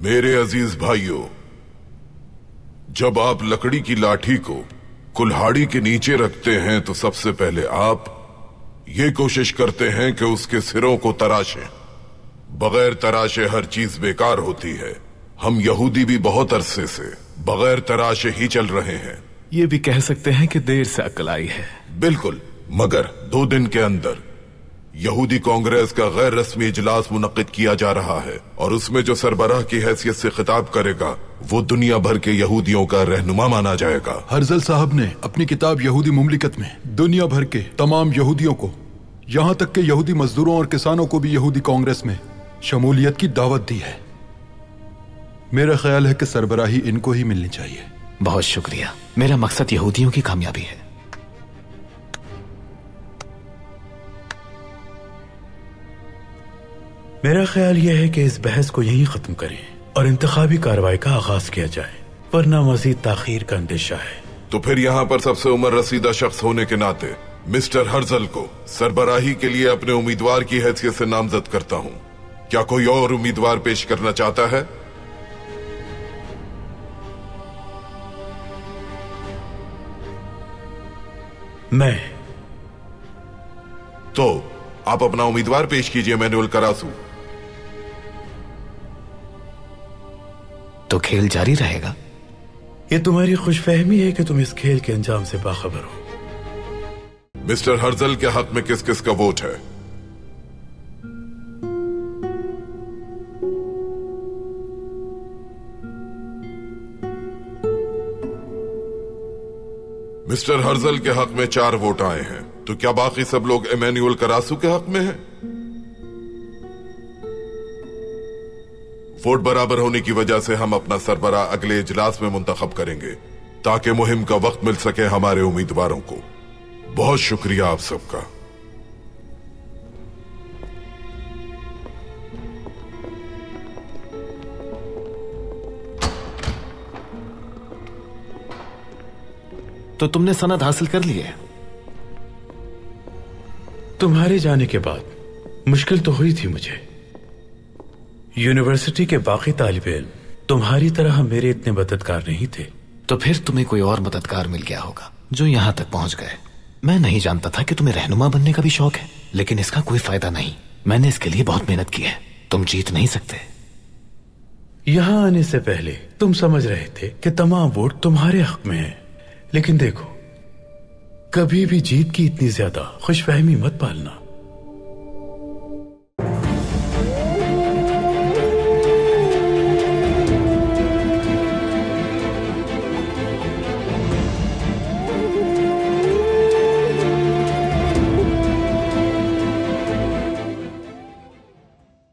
मेरे अजीज भाइयों, जब आप लकड़ी की लाठी को कुल्हाड़ी के नीचे रखते हैं तो सबसे पहले आप ये कोशिश करते हैं कि उसके सिरों को तराशें। बगैर तराशे हर चीज बेकार होती है। हम यहूदी भी बहुत अरसे से बगैर तराशे ही चल रहे हैं। ये भी कह सकते हैं कि देर से अक्ल आई है। बिल्कुल, मगर 2 दिन के अंदर यहूदी कांग्रेस का गैर रस्मी इजलास मुनक्किद किया जा रहा है और उसमें जो सरबराह की हैसियत से खिताब करेगा वो दुनिया भर के यहूदियों का रहनुमा माना जाएगा। हर्जल साहब ने अपनी किताब यहूदी मुमलिकत में दुनिया भर के तमाम यहूदियों को, यहाँ तक के यहूदी मजदूरों और किसानों को भी यहूदी कांग्रेस में शमूलियत की दावत दी है। मेरा ख्याल है कि सरबराही इनको ही मिलनी चाहिए। बहुत शुक्रिया। मेरा मकसद यहूदियों की कामयाबी है। मेरा ख्याल यह है कि इस बहस को यहीं खत्म करें और इंतखाबी कार्रवाई का आगाज किया जाए, वरना मजीद ताखीर का अंदेशा है। तो फिर यहाँ पर सबसे उम्र रसीदा शख्स होने के नाते मिस्टर हर्जल को सरबराही के लिए अपने उम्मीदवार की हैसियत से नामजद करता हूँ। क्या कोई और उम्मीदवार पेश करना चाहता है? मैं। तो आप अपना उम्मीदवार पेश कीजिए, मैनुअल करासू। तो खेल जारी रहेगा। ये तुम्हारी खुशफहमी है कि तुम इस खेल के अंजाम से बाखबर हो। मिस्टर हर्जल के हक में किस किस का वोट है? मिस्टर हर्जल के हक में 4 वोट आए हैं, तो क्या बाकी सब लोग इमैनुअल करासू के हक में हैं? वोट बराबर होने की वजह से हम अपना सरबराह अगले इजलास में मुंतखब करेंगे ताकि मुहिम का वक्त मिल सके हमारे उम्मीदवारों को। बहुत शुक्रिया आप सबका। तो तुमने सनद हासिल कर ली है? तुम्हारे जाने के बाद मुश्किल तो हुई थी मुझे। यूनिवर्सिटी के बाकी तालिबे इल्म तुम्हारी तरह मेरे इतने मददगार नहीं थे। तो फिर तुम्हें कोई और मददगार मिल गया होगा जो यहां तक पहुंच गए। मैं नहीं जानता था कि तुम्हें रहनुमा बनने का भी शौक है, लेकिन इसका कोई फायदा नहीं। मैंने इसके लिए बहुत मेहनत की है। तुम जीत नहीं सकते। यहां आने से पहले तुम समझ रहे थे कि तमाम वोट तुम्हारे हक में हैं, लेकिन देखो, कभी भी जीत की इतनी ज्यादा खुशफहमी मत पालना।